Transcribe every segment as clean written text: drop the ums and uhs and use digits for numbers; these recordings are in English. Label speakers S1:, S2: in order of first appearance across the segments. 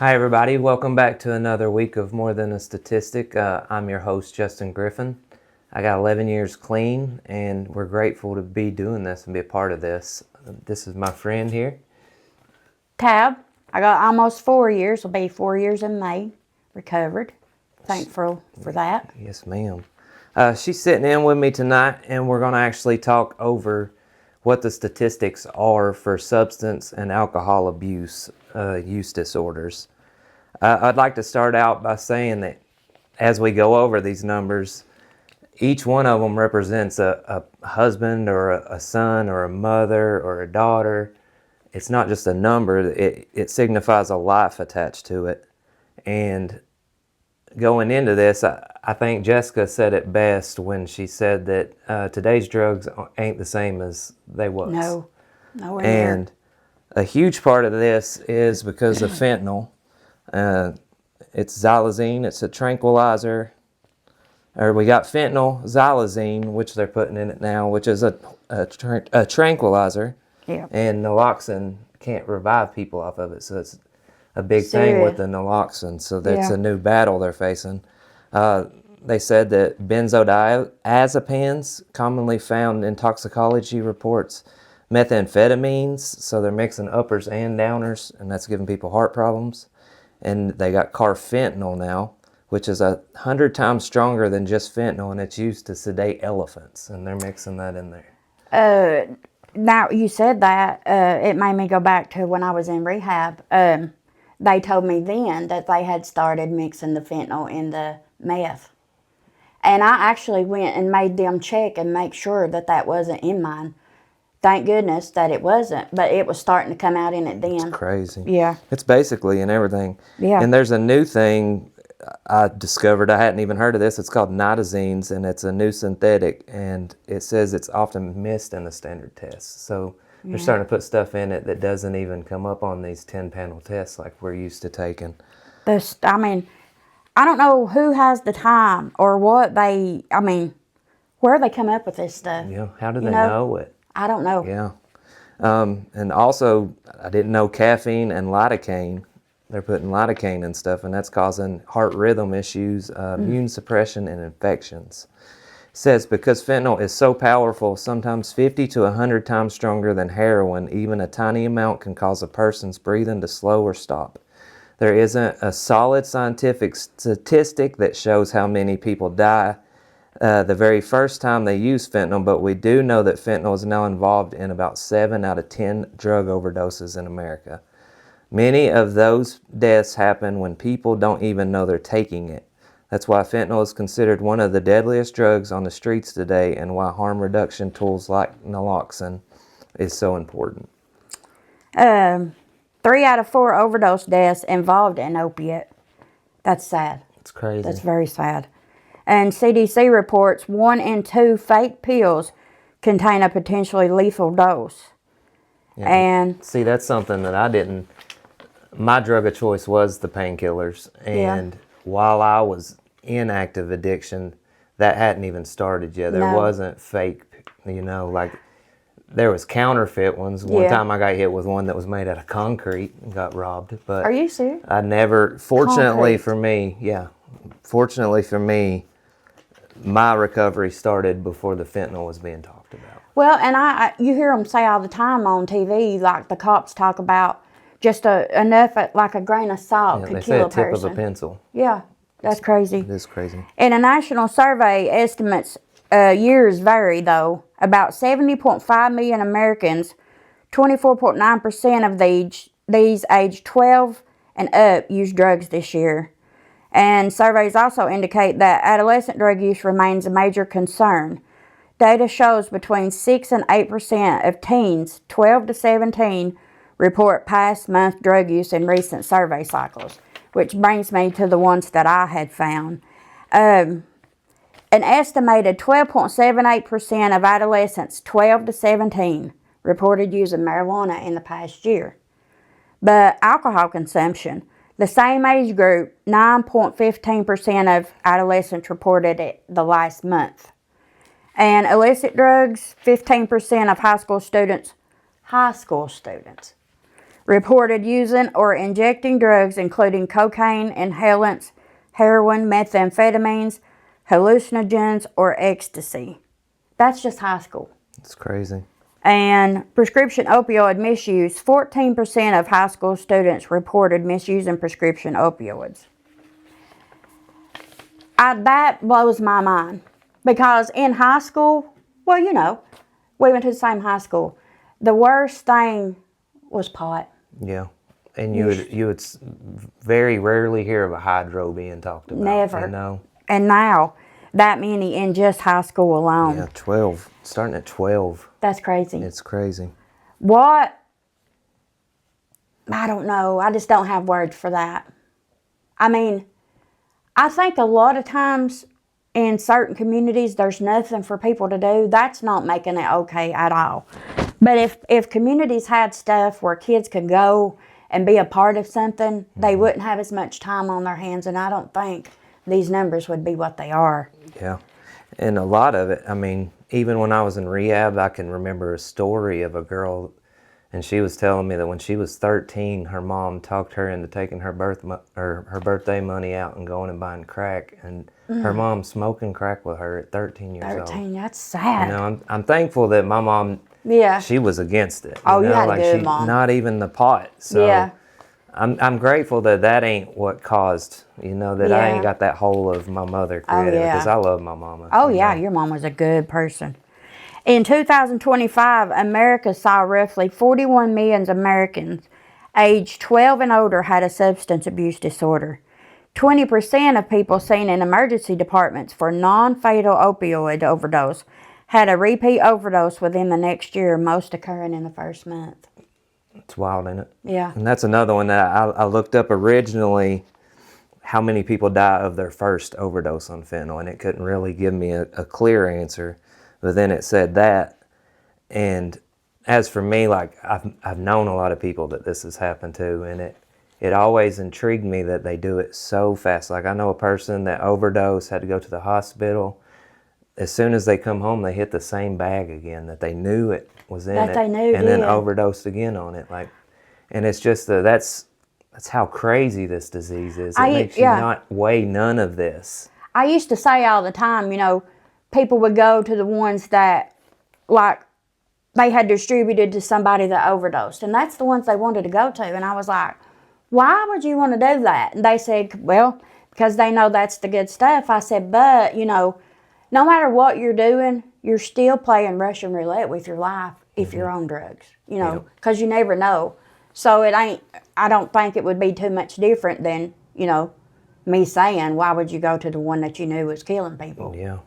S1: Hi, everybody. Welcome back to another week of More Than a Statistic. I'm your host, Justin Griffin. I got 11 years clean, and we're grateful to be doing this and be a part of this. This is my friend here.
S2: Tab. I got almost 4 years. It'll be 4 years in May. Recovered. Thankful for that.
S1: Yes, ma'am. She's sitting in with me tonight, and we're going to actually talk over what the statistics are for substance and alcohol abuse use disorders. I'd like to start out by saying that as we go over these numbers, each one of them represents a husband or a son or a mother or a daughter. It's not just a number, it signifies a life attached to it. And going into this, I think Jessica said it best when she said that today's drugs ain't the same as they was.
S2: No, nowhere near.
S1: And a huge part of this is because of fentanyl. It's xylazine, it's a tranquilizer. Or we got fentanyl, xylazine, which they're putting in it now, which is a tranquilizer.
S2: Yeah.
S1: And naloxone can't revive people off of it, so it's a big thing with the naloxone. So that's a new battle they're facing. They said that benzodiazepines, commonly found in toxicology reports, methamphetamines, so they're mixing uppers and downers, and that's giving people heart problems. And they got carfentanil now, which is 100 times stronger than just fentanyl, and it's used to sedate elephants, and they're mixing that in there.
S2: Now, you said that. It made me go back to when I was in rehab. They told me then that they had started mixing the fentanyl in the meth. And I actually went and made them check and make sure that that wasn't in mine. Thank goodness that it wasn't, but it was starting to come out in it then.
S1: It's crazy.
S2: Yeah.
S1: It's basically in everything.
S2: Yeah.
S1: And there's a new thing I discovered. I hadn't even heard of this. It's called nitazines, and it's a new synthetic, and it says it's often missed in the standard tests. So they're starting to put stuff in it that doesn't even come up on these 10-panel tests like we're used to taking.
S2: I don't know who has the time or what where they come up with this stuff.
S1: Yeah, how do they know it?
S2: I don't know.
S1: Yeah. And also, I didn't know caffeine and lidocaine. They're putting lidocaine and stuff, and that's causing heart rhythm issues, immune suppression, and infections. It says because fentanyl is so powerful, sometimes 50 to 100 times stronger than heroin, even a tiny amount can cause a person's breathing to slow or stop. There isn't a solid scientific statistic that shows how many people die the very first time they use fentanyl, but we do know that fentanyl is now involved in about 7 out of 10 drug overdoses in America. Many of those deaths happen when people don't even know they're taking it. That's why fentanyl is considered one of the deadliest drugs on the streets today, and why harm reduction tools like naloxone is so important.
S2: 3 out of 4 overdose deaths involved an opiate. That's sad.
S1: It's crazy.
S2: That's very sad. And CDC reports 1 in 2 fake pills contain a potentially lethal dose.
S1: Yeah.
S2: And
S1: see, that's something that I didn't. My drug of choice was the painkillers, and while I was in active addiction, that hadn't even started yet. There wasn't fake, like there was counterfeit ones. One time I got hit with one that was made out of concrete and got robbed. But
S2: are you serious?
S1: I never, fortunately for me, my recovery started before the fentanyl was being talked about.
S2: Well, and you hear them say all the time on TV, like the cops talk about just enough, like a grain of salt could kill a person.
S1: They say a tip of a pencil.
S2: Yeah, that's crazy.
S1: It is crazy.
S2: In a national survey, estimates years vary, though. About 70.5 million Americans, 24.9% of these aged 12 and up, used drugs this year. And surveys also indicate that adolescent drug use remains a major concern. Data shows between 6 and 8% of teens 12 to 17 report past month drug use in recent survey cycles, which brings me to the ones that I had found. An estimated 12.78% of adolescents 12 to 17 reported using marijuana in the past year. But alcohol consumption, the same age group, 9.15% of adolescents reported it the last month. And illicit drugs, 15% of high school students reported using or injecting drugs including cocaine, inhalants, heroin, methamphetamines, hallucinogens, or ecstasy. That's just high school.
S1: It's crazy.
S2: And prescription opioid misuse, 14% of high school students reported misusing prescription opioids. That blows my mind. Because in high school, well, you know, we went to the same high school. The worst thing was pot.
S1: Yeah. And you would very rarely hear of a hydro being talked about.
S2: Never.
S1: You know?
S2: And now, that many in just high school alone.
S1: Yeah, 12. Starting at 12.
S2: That's crazy.
S1: It's crazy.
S2: What? I don't know. I just don't have words for that. I mean, I think a lot of times in certain communities, there's nothing for people to do. That's not making it okay at all. But if communities had stuff where kids could go and be a part of something, they wouldn't have as much time on their hands, and I don't think these numbers would be what they are.
S1: Yeah. And a lot of it, I mean, even when I was in rehab, I can remember a story of a girl, and she was telling me that when she was 13, her mom talked her into taking her birthday money out and going and buying crack, and her mom smoking crack with her at 13 years old.
S2: 13, that's sad.
S1: You know, I'm thankful that my mom,
S2: Yeah.
S1: she was against it.
S2: Oh, you
S1: know?
S2: had a
S1: like
S2: good mom.
S1: Not even the pot. So
S2: Yeah.
S1: I'm grateful that ain't what caused, you know, that I
S2: Yeah.
S1: ain't got that hole of my mother created,
S2: yeah.
S1: because I love my mama.
S2: Oh,
S1: you
S2: yeah,
S1: know?
S2: your mom was a good person. In 2025, America saw roughly 41 million Americans aged 12 and older had a substance abuse disorder. 20% of people seen in emergency departments for non-fatal opioid overdose had a repeat overdose within the next year, most occurring in the first month.
S1: It's wild, isn't it?
S2: Yeah.
S1: And that's another one that I looked up originally, how many people die of their first overdose on fentanyl, and it couldn't really give me a clear answer. But then it said that. And as for me, like I've known a lot of people that this has happened to, and it always intrigued me that they do it so fast. Like I know a person that overdosed, had to go to the hospital. As soon as they come home, they hit the same bag again that they knew it was in
S2: That
S1: it,
S2: they knew
S1: and then
S2: did.
S1: overdosed again on it. Like, and it's just that's how crazy this disease is. It makes you not weigh none of this.
S2: I used to say all the time, you know, people would go to the ones that, like, they had distributed to somebody that overdosed. And that's the ones they wanted to go to. And I was like, why would you want to do that? And they said, well, because they know that's the good stuff. I said, but, you know, no matter what you're doing, you're still playing Russian roulette with your life if you're on drugs, you know, because you never know. So I don't think it would be too much different than, you know, me saying, why would you go to the one that you knew was killing people?
S1: Yeah.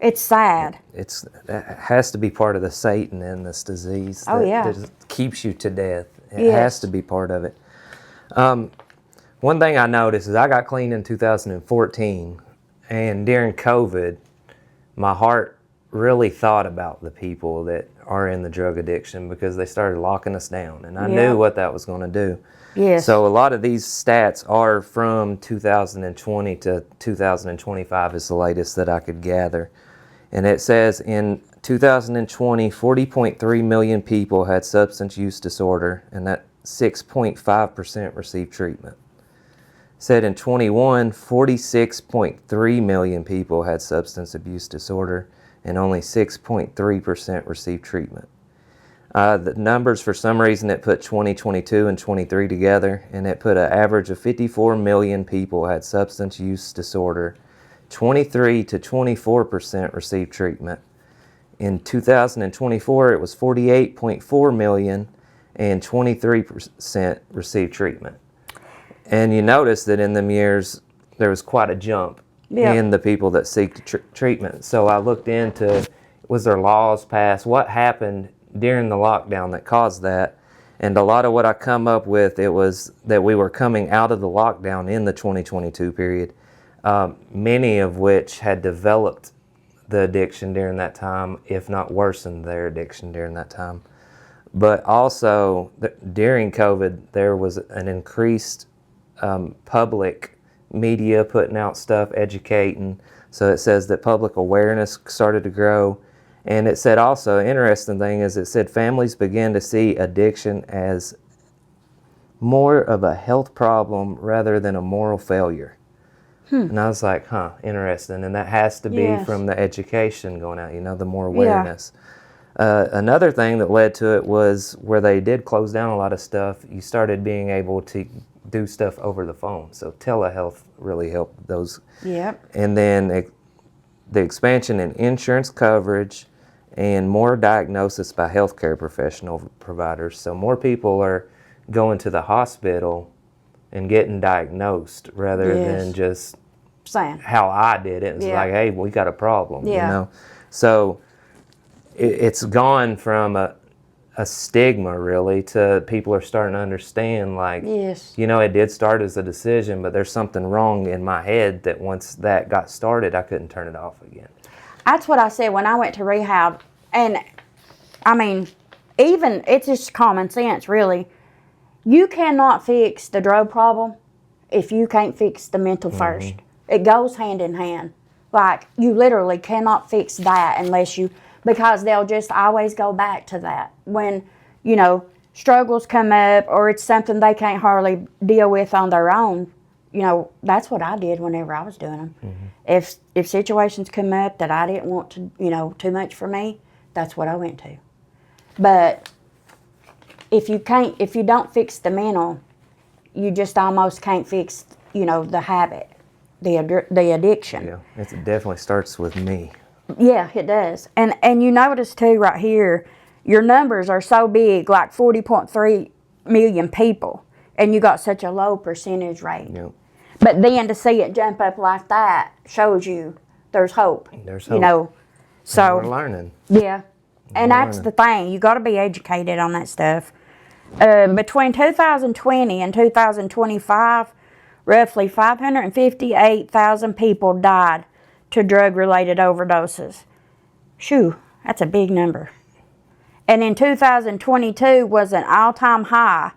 S2: It's sad.
S1: It has to be part of the Satan in this disease.
S2: Oh, yeah.
S1: That keeps you to death. It
S2: Yes.
S1: has to be part of it. One thing I noticed is I got clean in 2014, and during COVID, my heart really thought about the people that are in the drug addiction, because they started locking us down, and I
S2: Yeah.
S1: knew what that was going to do.
S2: Yes.
S1: So a lot of these stats are from 2020 to 2025 is the latest that I could gather. And it says in 2020, 40.3 million people had substance use disorder, and that 6.5% received treatment. Said in 21, 46.3 million people had substance abuse disorder, and only 6.3% received treatment. The numbers, for some reason, it put 2022 and 23 together, and it put an average of 54 million people had substance use disorder. 23 to 24% received treatment. In 2024, it was 48.4 million, and 23% received treatment. And you notice that in them years, there was quite a jump in the people that seek treatment. So I looked into, was there laws passed? What happened during the lockdown that caused that? And a lot of what I come up with, it was that we were coming out of the lockdown in the 2022 period, many of which had developed the addiction during that time, if not worsened their addiction during that time. But also, during COVID, there was an increased public media putting out stuff, educating. So it says that public awareness started to grow. And it said also, interesting thing is it said families began to see addiction as more of a health problem rather than a moral failure. And I was like, interesting. And that has to be
S2: Yes.
S1: from the education going out, the more awareness. Another thing that led to it was where they did close down a lot of stuff, you started being able to do stuff over the phone. So telehealth really helped those.
S2: Yep.
S1: And then the expansion in insurance coverage and more diagnosis by healthcare professional providers. So more people are going to the hospital and getting diagnosed rather
S2: Yes.
S1: than just
S2: Same.
S1: how I did it. It's
S2: Yeah.
S1: like, hey, we got a problem,
S2: Yeah.
S1: So it's gone from a stigma really to people are starting to understand, like,
S2: Yes.
S1: it did start as a decision, but there's something wrong in my head that once that got started, I couldn't turn it off again.
S2: That's what I said when I went to rehab. And I mean, even it's just common sense, really. You cannot fix the drug problem if you can't fix the mental first. It goes hand in hand. Like, you literally cannot fix that unless you, because they'll just always go back to that. When, struggles come up or it's something they can't hardly deal with on their own, that's what I did whenever I was doing them. If situations come up that I didn't want to, too much for me, that's what I went to. But if you don't fix the mental, you just almost can't fix, the habit, the addiction.
S1: Yeah, it definitely starts with me.
S2: Yeah, it does. And you notice too right here, your numbers are so big, like 40.3 million people, and you got such a low percentage rate.
S1: Yeah.
S2: But then to see it jump up like that shows you there's hope.
S1: There's hope.
S2: We're
S1: learning.
S2: Yeah. And that's the thing. You got to be educated on that stuff. Between 2020 and 2025, roughly 558,000 people died to drug-related overdoses. Shoo, that's a big number. And in 2022 was an all-time high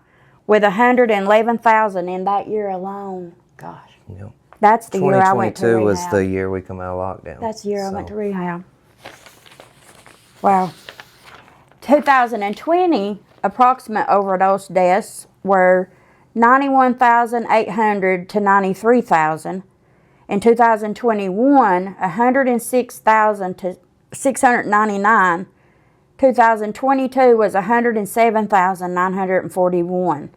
S2: with 111,000 in that year alone. Gosh.
S1: Yeah.
S2: That's the year I went to
S1: 2022
S2: rehab.
S1: was the year we come out of lockdown.
S2: That's the year I went to rehab. Wow. 2020, approximate overdose deaths were 91,800 to 93,000. In 2021, 106,000 to 699. 2022 was 107,941.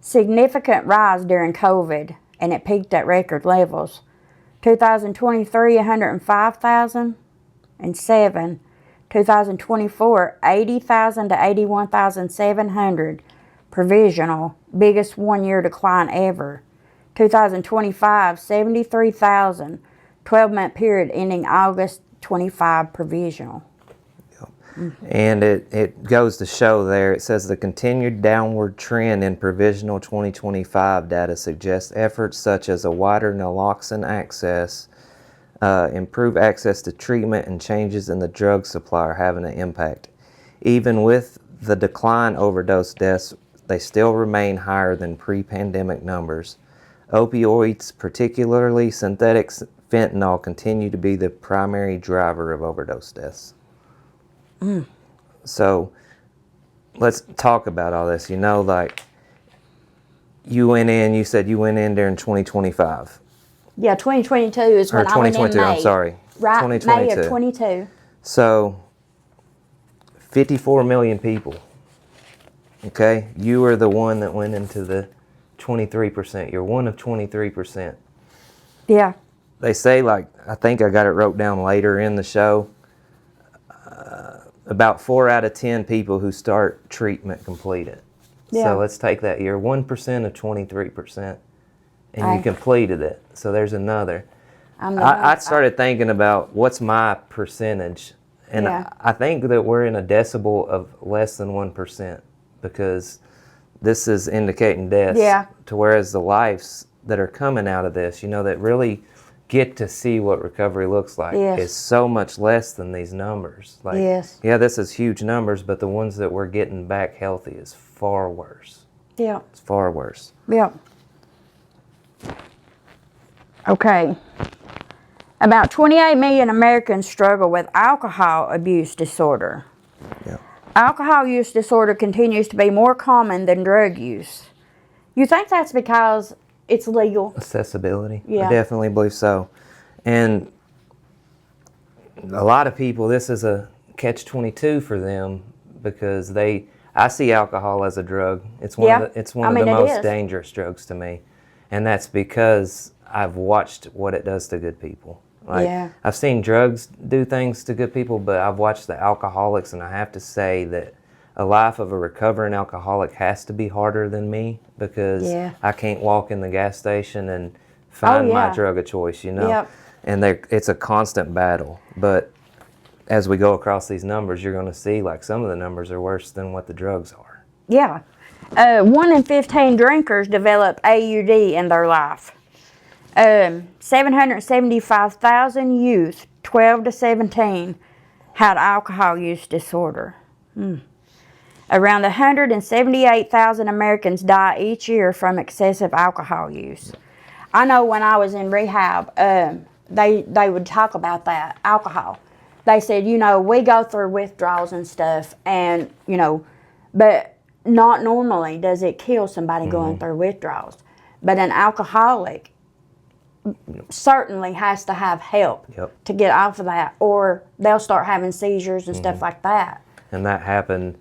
S2: Significant rise during COVID, and it peaked at record levels. 2023, 105,007. 2024, 80,000 to 81,700. Provisional, biggest one-year decline ever. 2025, 73,000. 12-month period ending August 25 provisional.
S1: And it goes to show there, it says the continued downward trend in provisional 2025 data suggests efforts such as a wider naloxone access, improved access to treatment, and changes in the drug supply are having an impact. Even with the decline overdose deaths, they still remain higher than pre-pandemic numbers. Opioids, particularly synthetic fentanyl, continue to be the primary driver of overdose deaths. So let's talk about all this. Like you said you went in during 2025.
S2: Yeah, 2022 is when
S1: Or
S2: I went in
S1: 2022,
S2: May.
S1: I'm sorry.
S2: Right,
S1: 2022.
S2: May of 22.
S1: So 54 million people. Okay? You were the one that went into the 23%. You're one of 23%.
S2: Yeah.
S1: They say, I think I got it wrote down later in the show, about 4 out of 10 people who start treatment complete it.
S2: Yeah.
S1: So let's take that. You're 1% of 23%, and
S2: Aye.
S1: you completed it. So there's another.
S2: I'm the
S1: I started thinking about what's my percentage, and
S2: Yeah.
S1: I think that we're in a decibel of less than 1% because this is indicating deaths.
S2: Yeah.
S1: To whereas the lives that are coming out of this, that really get to see what recovery looks like
S2: Yes.
S1: is so much less than these numbers.
S2: Yes.
S1: Yeah, this is huge numbers, but the ones that we're getting back healthy is far worse.
S2: Yeah.
S1: It's far worse.
S2: Yeah. Okay. About 28 million Americans struggle with alcohol abuse disorder.
S1: Yeah.
S2: Alcohol use disorder continues to be more common than drug use. You think that's because it's legal?
S1: Accessibility.
S2: Yeah.
S1: I definitely believe so. And a lot of people, this is a catch-22 for them because I see alcohol as a drug. It's one
S2: Yeah.
S1: of it's one
S2: I
S1: of
S2: mean,
S1: the
S2: it
S1: most
S2: is.
S1: dangerous drugs to me. And that's because I've watched what it does to good people. Like,
S2: Yeah.
S1: I've seen drugs do things to good people, but I've watched the alcoholics, and I have to say that a life of a recovering alcoholic has to be harder than me because
S2: Yeah.
S1: I can't walk in the gas station and find my
S2: yeah.
S1: drug of choice, you know?
S2: Yep.
S1: And it's a constant battle. But as we go across these numbers, you're going to see like some of the numbers are worse than what the drugs are.
S2: Yeah. 1 in 15 drinkers develop AUD in their life. 775,000 youth, 12 to 17, had alcohol use disorder. Around 178,000 Americans die each year from excessive alcohol use. I know when I was in rehab, they would talk about that, alcohol. They said, we go through withdrawals and stuff, and, but not normally does it kill somebody going through withdrawals. But an alcoholic certainly has to have help to get off of that, or they'll start having seizures and stuff like that.
S1: And that happened.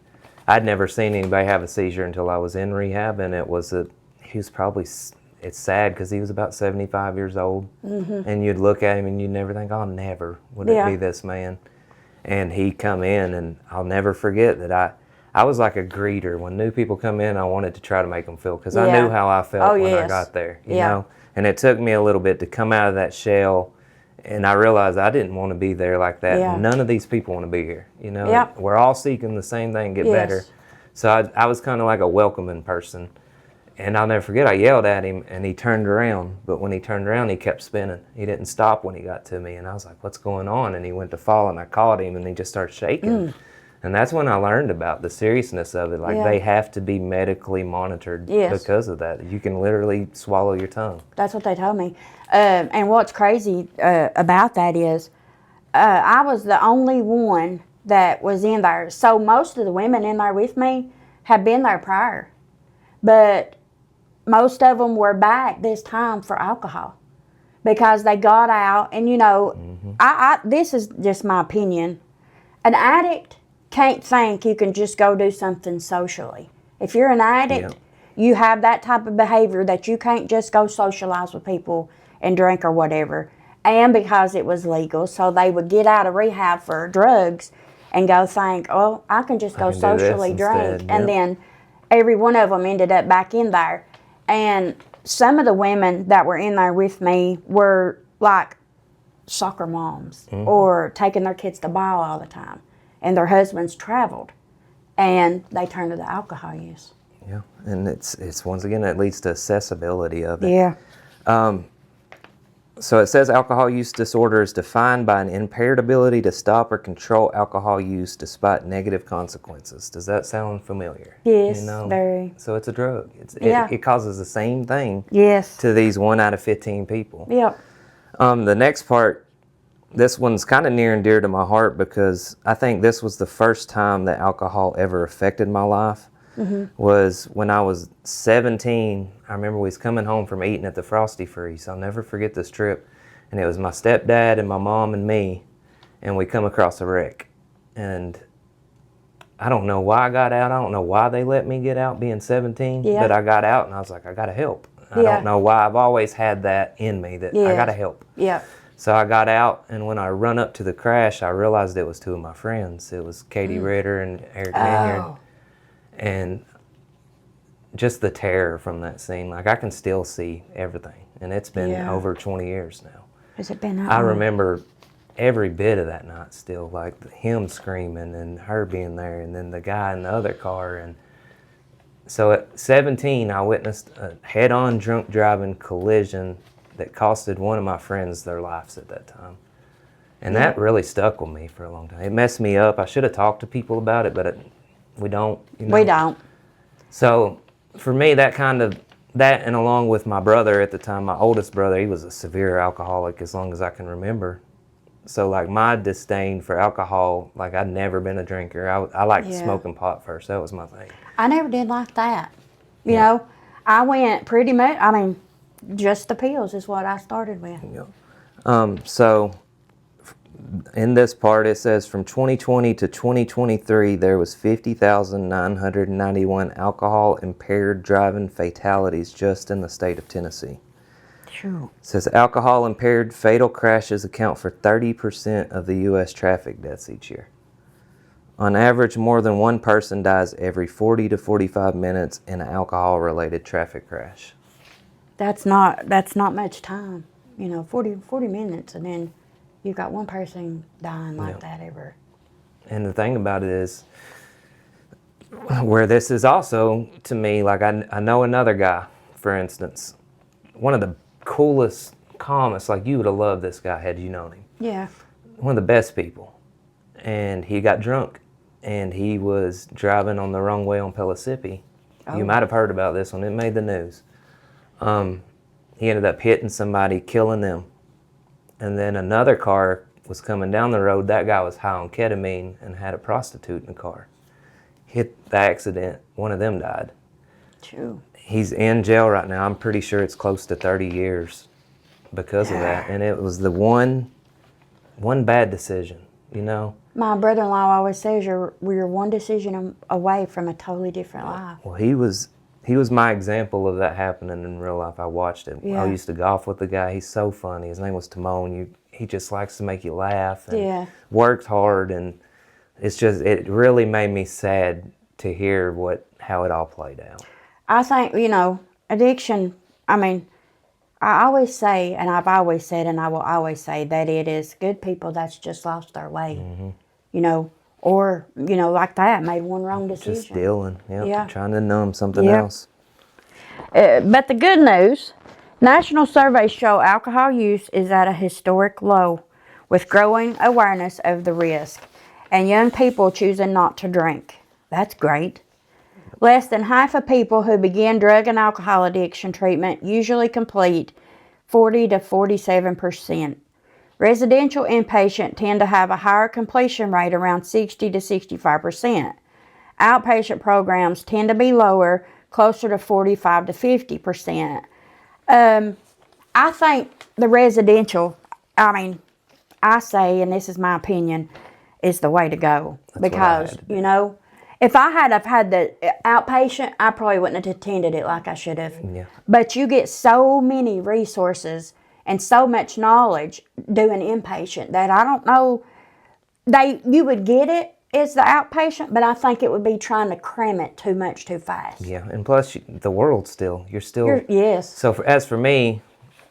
S1: I'd never seen anybody have a seizure until I was in rehab, and he was probably, it's sad because he was about 75 years old, and you'd look at him and you'd never think, oh, never would it be this man. And he'd come in, and I'll never forget that I was like a greeter. When new people come in, I wanted to try to make them feel, because I knew how I felt when I got there, you know? And it took me a little bit to come out of that shell, and I realized I didn't want to be there like that.
S2: Yeah.
S1: None of these people want to be here, you know?
S2: Yep.
S1: We're all seeking the same thing, get better. So I was kind of like a welcoming person. And I'll never forget, I yelled at him, and he turned around. But when he turned around, he kept spinning. He didn't stop when he got to me. And I was like, what's going on? And he went to fall, and I caught him, and he just started shaking. And that's when I learned about the seriousness of it. Like, they have to be medically monitored because of that. You can literally swallow your tongue.
S2: That's what they told me. And what's crazy about that is I was the only one that was in there. So most of the women in there with me had been there prior. But most of them were back this time for alcohol because they got out. And, this is just my opinion. An addict can't think you can just go do something socially. If you're an addict, you have that type of behavior that you can't just go socialize with people and drink or whatever. And because it was legal, so they would get out of rehab for drugs and go think, oh, I can just go socially drink. And then every one of them ended up back in there. And some of the women that were in there with me were like soccer moms or taking their kids to ball all the time. And their husbands traveled, and they turned to the alcohol use.
S1: Yeah, and it's once again, it leads to accessibility of it.
S2: Yeah.
S1: So it says alcohol use disorder is defined by an impaired ability to stop or control alcohol use despite negative consequences. Does that sound familiar?
S2: Yes, very.
S1: So it's a drug. It causes the same thing to these 1 out of 15 people.
S2: Yep.
S1: The next part, this one's kind of near and dear to my heart because I think this was the first time that alcohol ever affected my life. Was when I was 17. I remember we was coming home from eating at the Frosty Freeze. I'll never forget this trip. And it was my stepdad and my mom and me, and we come across a wreck. And I don't know why I got out. I don't know why they let me get out being 17, but I got out and I was like, I gotta help. I don't know why. I've always had that in me that I gotta help.
S2: Yeah.
S1: So I got out, and when I run up to the crash, I realized it was 2 of my friends. It was Katie Ritter and Eric Minyard. And just the terror from that scene, like I can still see everything. And it's been over 20 years now.
S2: Has it been?
S1: I remember every bit of that night still, like him screaming and her being there, and then the guy in the other car. And so at 17, I witnessed a head-on drunk driving collision that costed one of my friends their lives at that time. And that really stuck with me for a long time. It messed me up. I should have talked to people about it, but we don't.
S2: We don't.
S1: So for me, that and along with my brother at the time, my oldest brother, he was a severe alcoholic as long as I can remember. So like my disdain for alcohol, like I'd never been a drinker. I liked smoking pot first. That was my thing.
S2: I never did like that. You know, I went pretty much, just the pills is what I started with.
S1: So in this part, it says from 2020 to 2023, there was 50,991 alcohol-impaired driving fatalities just in the state of Tennessee.
S2: True.
S1: It says alcohol-impaired fatal crashes account for 30% of the U.S. traffic deaths each year. On average, more than one person dies every 40 to 45 minutes in an alcohol-related traffic crash.
S2: That's not much time. 40 minutes, and then you've got one person dying like that ever.
S1: And the thing about it is, where this is also, to me, like I know another guy, for instance, one of the coolest, calmest, like you would have loved this guy had you known him.
S2: Yeah.
S1: One of the best people. And he got drunk, and he was driving on the wrong way on Pellissippi.
S2: Oh.
S1: You might have heard about this one. It made the news. He ended up hitting somebody, killing them. And then another car was coming down the road. That guy was high on ketamine and had a prostitute in the car. Hit the accident. One of them died.
S2: True.
S1: He's in jail right now. I'm pretty sure it's close to 30 years because of that. And it was the one bad decision,
S2: My brother-in-law always says we're one decision away from a totally different life.
S1: Well, he was my example of that happening in real life. I watched it.
S2: Yeah.
S1: I used to golf with the guy. He's so funny. His name was Timon. He just likes to make you laugh and worked hard, and it really made me sad to hear how it all played out.
S2: I think, addiction, I always say, and I've always said, and I will always say that it is good people that's just lost their way, or, like that, made one wrong decision.
S1: Just dealing,
S2: Yeah.
S1: trying to numb something else.
S2: But the good news, national surveys show alcohol use is at a historic low, with growing awareness of the risk, and young people choosing not to drink. That's great. Less than half of people who begin drug and alcohol addiction treatment usually complete 40 to 47%. Residential inpatient tend to have a higher completion rate, around 60 to 65%. Outpatient programs tend to be lower, closer to 45 to 50%. I think the residential, I say, and this is my opinion, is the way to go. Because, if I had the outpatient, I probably wouldn't have attended it like I should have.
S1: Yeah.
S2: But you get so many resources and so much knowledge doing inpatient that I don't know, you would get it as the outpatient, but I think it would be trying to cram it too much too fast.
S1: Yeah, and plus the world's you're still.
S2: Yes.
S1: So as for me,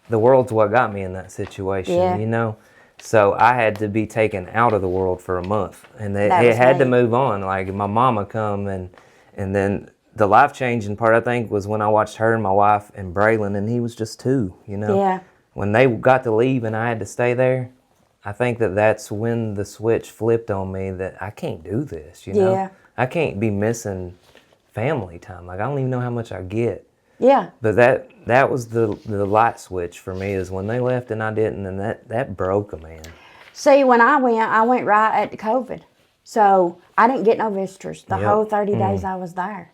S1: the world's what got me in that situation, So I had to be taken out of the world for a month, and it had to move on. Like my mama come, and then the life-changing part, I think, was when I watched her and my wife and Braylon, and he was just 2,
S2: Yeah.
S1: When they got to leave and I had to stay there, I think that's when the switch flipped on me that I can't do this,
S2: Yeah.
S1: I can't be missing family time. Like I don't even know how much I get.
S2: Yeah.
S1: But that was the light switch for me, is when they left and I didn't, and that broke a man.
S2: See, when I went right at the COVID. So I didn't get no visitors the whole 30 days I was there.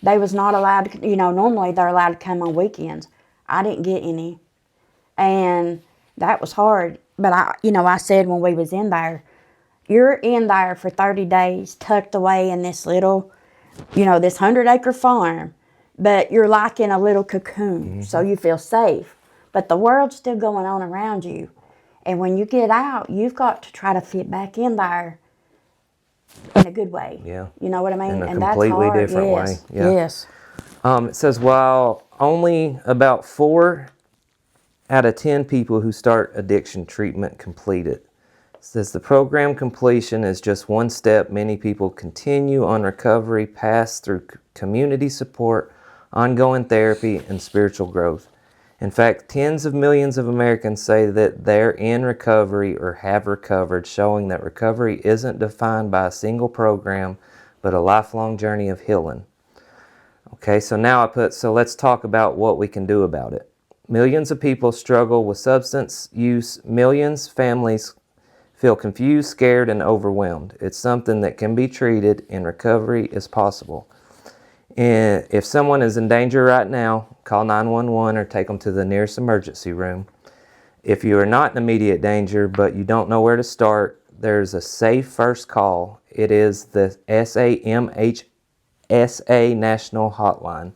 S2: They was not allowed to, normally they're allowed to come on weekends. I didn't get any. And that was hard. But I said when we was in there, you're in there for 30 days tucked away in this little, this 100-acre farm. But you're like in a little cocoon, so you feel safe. But the world's still going on around you. And when you get out, you've got to try to fit back in there in a good way.
S1: Yeah.
S2: You know what I mean?
S1: In a
S2: and
S1: completely
S2: that's hard.
S1: different way. Yeah.
S2: Yes.
S1: It says, while only about 4 out of 10 people who start addiction treatment complete it. It says the program completion is just one step. Many people continue on recovery, pass through community support, ongoing therapy, and spiritual growth. In fact, tens of millions of Americans say that they're in recovery or have recovered, showing that recovery isn't defined by a single program, but a lifelong journey of healing. Okay, so now so let's talk about what we can do about it. Millions of people struggle with substance use. Millions of families feel confused, scared, and overwhelmed. It's something that can be treated, and recovery is possible. And if someone is in danger right now, call 911 or take them to the nearest emergency room. If you are not in immediate danger but you don't know where to start, there's a safe first call. It is the SAMHSA National Hotline,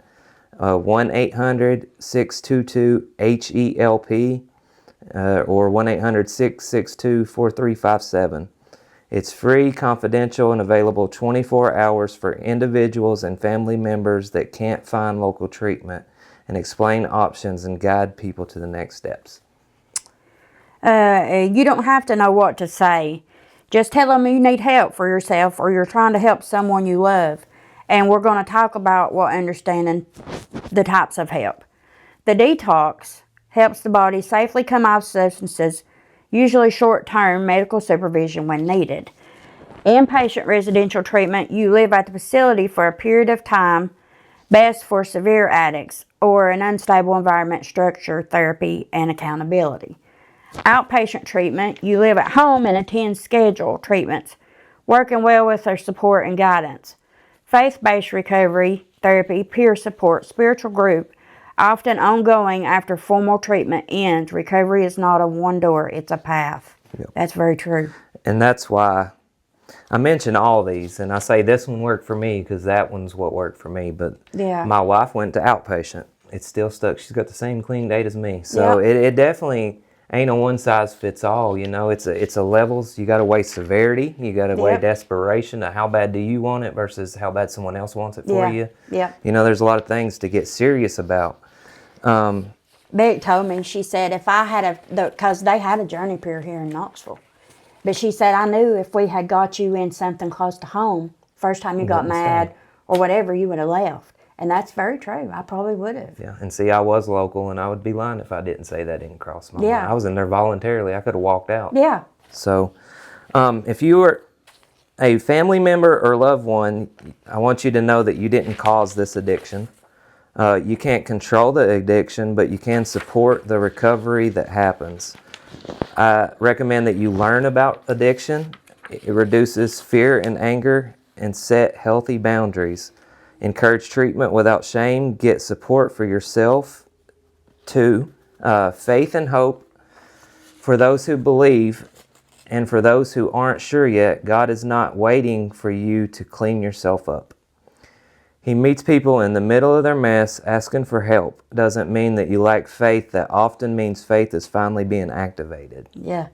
S1: 1-800-622-HELP or 1-800-662-4357. It's free, confidential, and available 24 hours for individuals and family members that can't find local treatment, and explain options and guide people to the next steps.
S2: You don't have to know what to say. Just tell them you need help for yourself or you're trying to help someone you love. And we're going to talk about what understanding the types of help. The detox helps the body safely come off substances, usually short-term medical supervision when needed. Inpatient residential treatment, you live at the facility for a period of time, best for severe addicts or an unstable environment, structure, therapy, and accountability. Outpatient treatment, you live at home and attend scheduled treatments, working well with their support and guidance. Faith-based recovery, therapy, peer support, spiritual group, often ongoing after formal treatment ends. Recovery is not a one door, it's a path.
S1: Yep.
S2: That's very true.
S1: And that's why I mention all these, and I say this one worked for me because that one's what worked for me. But
S2: Yeah.
S1: my wife went to outpatient. It's still stuck. She's got the same clean date as me. So
S2: Yep.
S1: it definitely ain't a one size fits all. You know, it's a levels. You got to weigh severity. You got to weigh
S2: Yep.
S1: desperation. How bad do you want it versus how bad someone else wants it for
S2: Yeah.
S1: you.
S2: Yeah.
S1: You know, there's a lot of things to get serious about.
S2: Beck told me, she said, if I had because they had a journey pier here in Knoxville. But she said, I knew if we had got you in something close to home, first time you got
S1: wouldn't
S2: mad
S1: stay.
S2: or whatever, you would have left. And that's very true. I probably would have.
S1: Yeah, and see, I was local, and I would be lying if I didn't say that didn't cross my
S2: Yeah.
S1: mind. I was in there voluntarily. I could have walked out.
S2: Yeah.
S1: So, if you are a family member or loved one, I want you to know that you didn't cause this addiction. You can't control the addiction, but you can support the recovery that happens. I recommend that you learn about addiction. It reduces fear and anger and set healthy boundaries. Encourage treatment without shame. Get support for yourself. 2, faith and hope. For those who believe and for those who aren't sure yet, God is not waiting for you to clean yourself up. He meets people in the middle of their mess asking for help. Doesn't mean that you lack faith. That often means faith is finally being activated.
S2: Yeah.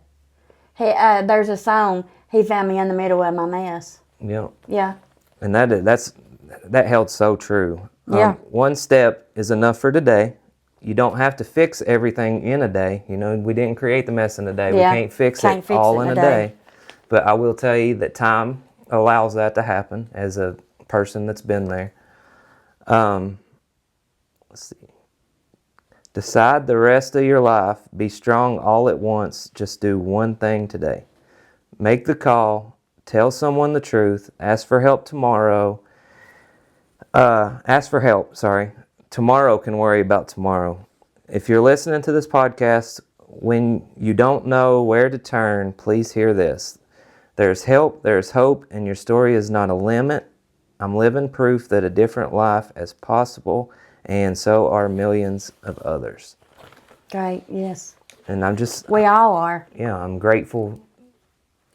S2: Hey, there's a song, He Found Me in the Middle of My Mess.
S1: You know,
S2: Yeah.
S1: and that held so true.
S2: Yeah.
S1: One step is enough for today. You don't have to fix everything in a day. You know, we didn't create the mess in a day.
S2: Yeah.
S1: We can't fix
S2: Can't
S1: it
S2: fix
S1: all
S2: it
S1: in a day. But I will tell you that time allows that to happen as a person that's been there. Let's see. Decide the rest of your life. Be strong all at once. Just do one thing today. Make the call. Tell someone the truth. Ask for help tomorrow. Tomorrow can worry about tomorrow. If you're listening to this podcast when you don't know where to turn, please hear this. There's help, there's hope, and your story is not a limit. I'm living proof that a different life is possible, and so are millions of others.
S2: Great. Yes.
S1: And I'm just,
S2: We all are.
S1: yeah, I'm grateful.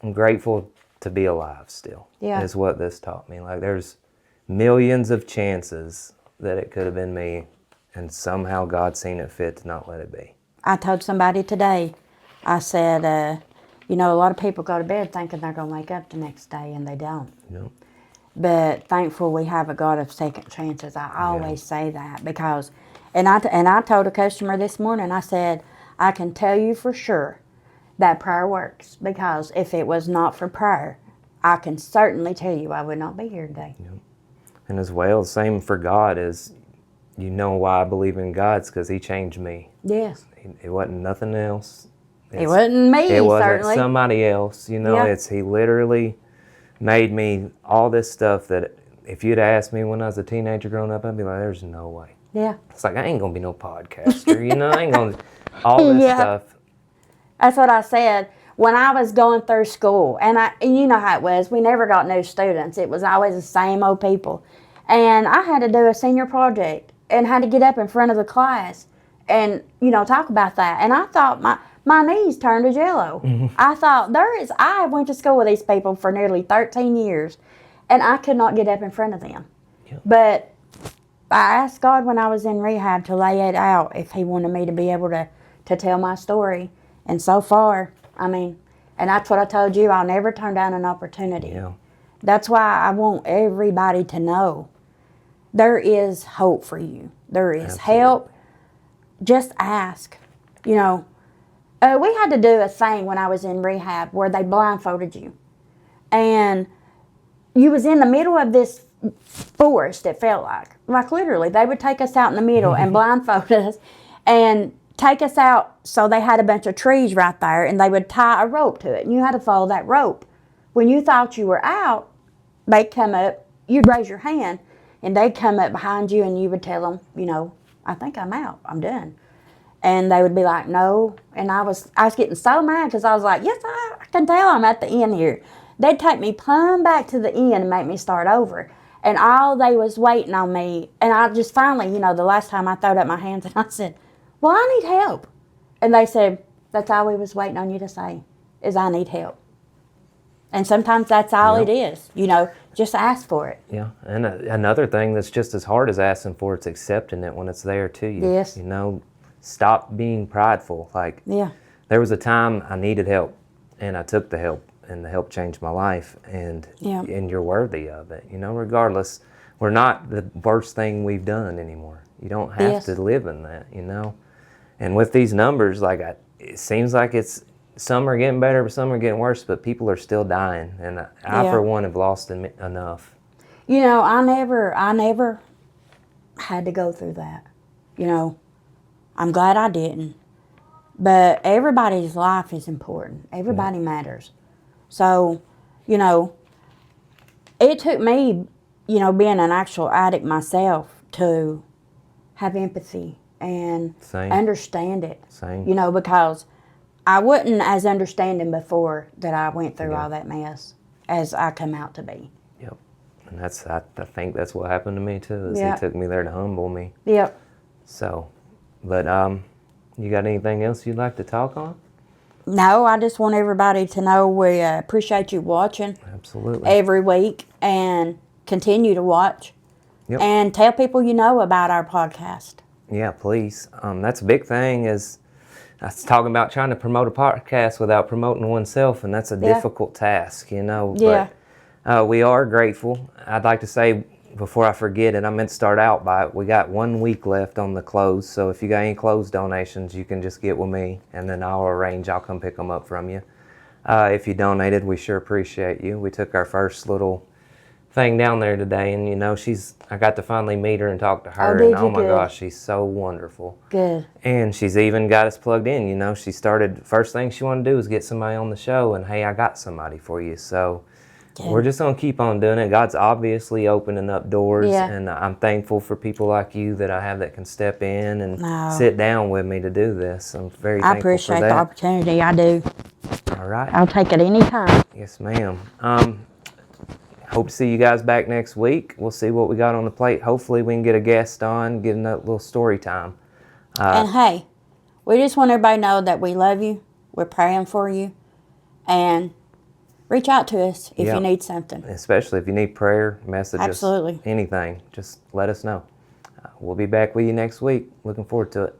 S1: I'm grateful to be alive still.
S2: Yeah.
S1: Is what this taught me. Like, there's millions of chances that it could have been me, and somehow God's seen it fit to not let it be.
S2: I told somebody today, I said, a lot of people go to bed thinking they're going to wake up the next day, and they don't.
S1: You know?
S2: But thankful we have a God of second chances. I always say that because, and I told a customer this morning, I said, I can tell you for sure that prayer works, because if it was not for prayer, I can certainly tell you I would not be here today.
S1: And as well, same for God is, you know why I believe in God's because He changed me.
S2: Yes.
S1: It wasn't nothing else.
S2: It wasn't me,
S1: It wasn't
S2: certainly.
S1: somebody else. You know,
S2: Yeah.
S1: He literally made me all this stuff that if you'd asked me when I was a teenager growing up, I'd be like, there's no way.
S2: Yeah.
S1: It's like, I ain't going to be no podcaster. You know, I ain't going to, all this
S2: Yeah.
S1: stuff.
S2: That's what I said. When I was going through school, and you know how it was, we never got new students. It was always the same old people. And I had to do a senior project and had to get up in front of the class and, talk about that. And I thought my knees turned to jello. I thought, I went to school with these people for nearly 13 years, and I could not get up in front of them.
S1: Yep.
S2: But I asked God when I was in rehab to lay it out if He wanted me to be able to tell my story. And so far, and that's what I told you, I'll never turn down an opportunity.
S1: Yeah.
S2: That's why I want everybody to know there is hope for you. There is help. Just ask. We had to do a thing when I was in rehab where they blindfolded you. And you was in the middle of this forest, it felt like literally they would take us out in the middle and blindfold us and take us out. So they had a bunch of trees right there, and they would tie a rope to it, and you had to follow that rope. When you thought you were out, they'd come up, you'd raise your hand, and they'd come up behind you, and you would tell them, I think I'm out, I'm done. And they would be like, no. And I was getting so mad because I was like, yes, I can tell I'm at the end here. They'd take me plumb back to the end and make me start over. And all they was waiting on me. And I just finally, the last time I throwed up my hands and I said, well, I need help. And they said, that's all we was waiting on you to say, is I need help. And sometimes that's all it is, just ask for it.
S1: Yeah, and another thing that's just as hard as asking for it's accepting it when it's there to you.
S2: Yes.
S1: Stop being prideful.
S2: Yeah.
S1: There was a time I needed help, and I took the help, and the help changed my life, and you're worthy of it. Regardless, we're not the worst thing we've done anymore. You don't have to live in that, And with these numbers, it seems like some are getting better, but some are getting worse, but people are still dying, and I for one have lost enough.
S2: I never had to go through that. I'm glad I didn't. But everybody's life is important. Everybody matters. So, it took me, being an actual addict myself, to have empathy and understand it.
S1: Same.
S2: Because I wasn't as understanding before that I went through all that mess as I come out to be.
S1: Yep. And I think that's what happened to me too, is He took me there to humble me.
S2: Yep.
S1: So, but you got anything else you'd like to talk on?
S2: No, I just want everybody to know we appreciate you watching.
S1: Absolutely.
S2: Every week, and continue to watch.
S1: Yep.
S2: And tell people about our podcast.
S1: Yeah, please. That's a big thing, is I was talking about trying to promote a podcast without promoting oneself, and that's a difficult task,
S2: Yeah.
S1: But we are grateful. I'd like to say, before I forget it, I meant to start out by it. We got 1 week left on the clothes, so if you got any clothes donations, you can just get with me, and then I'll come pick them up from you. If you donated, we sure appreciate you. We took our first little thing down there today, and I got to finally meet her and talk to her, and oh my gosh, she's so wonderful.
S2: Good.
S1: And she's even got us plugged in. She started, first thing she wanted to do was get somebody on the show, and hey, I got somebody for you. So we're just going to keep on doing it. God's obviously opening up doors, and I'm thankful for people like you that I have that can step in and sit down with me to do this. I'm very thankful for that. I
S2: appreciate the opportunity. I do.
S1: All right.
S2: I'll take it anytime.
S1: Yes, ma'am. Hope to see you guys back next week. We'll see what we got on the plate. Hopefully we can get a guest on, get a little story time.
S2: And hey, we just want everybody to know that we love you. We're praying for you. And reach out to us if you need something.
S1: Especially if you need prayer, messages,
S2: absolutely,
S1: anything. Just let us know. We'll be back with you next week. Looking forward to it.